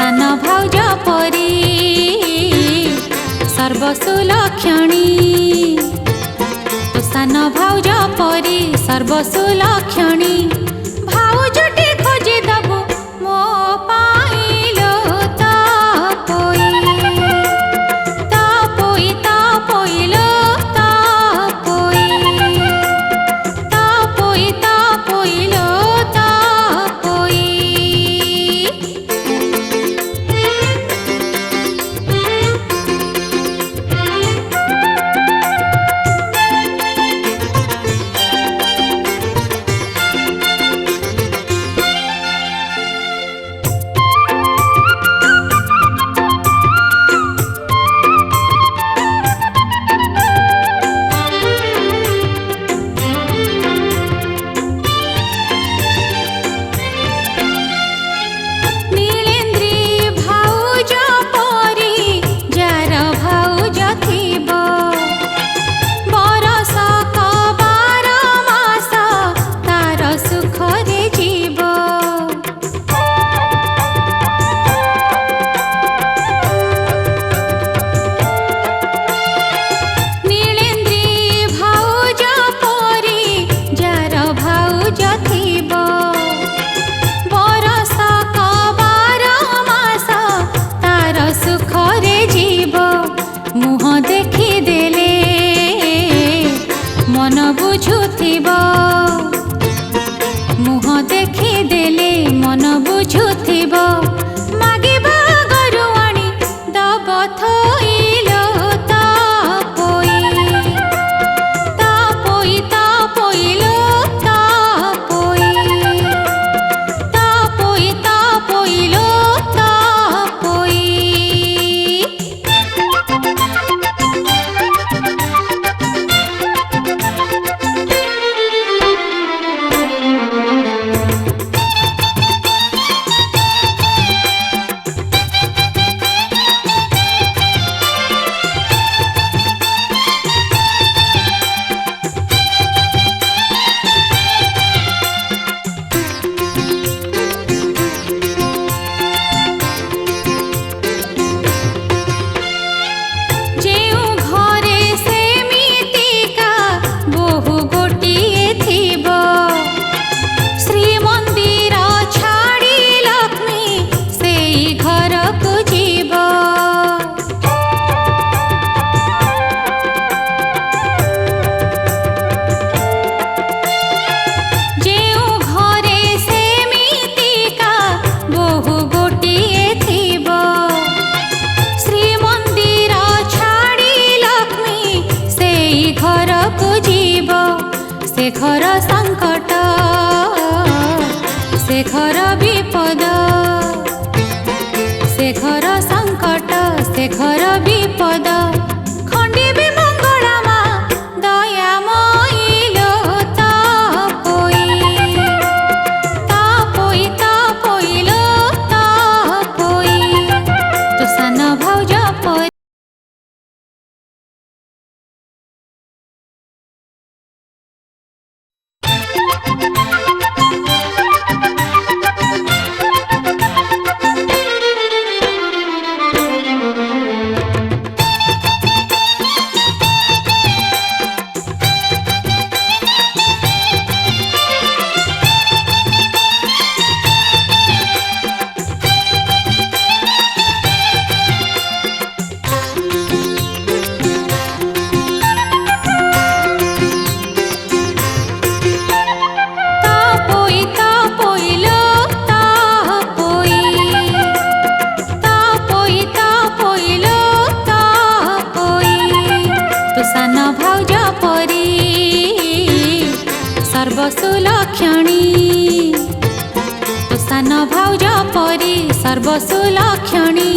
सान भाउज परी सर्वसुलक्षणी तो सान भाउज परी सर्वसुलक्षणी भाउजटी खोजी दबु मो पाइलो तापोई तापोई तापोइलो तापोई तापोई तापोइलो तापोई। मन बुझुथिबो मुह देखी देले मन बुझुथिबो मागिबा गरुआणी दब थोइलो तापोई तापोई तापोइलो तापोई तापोई तापोइलो तापोई। से घर संकट से घर विपद से घर संकट से घर विपद खंडी भी मंगला मा दया मोइलो तापोई तापोई तापोइलो तापोई तो सान भाउज परी सान भाउज परी सर्वसुलक्षणी तो सान भाउज परी सर्वसुलक्षणी।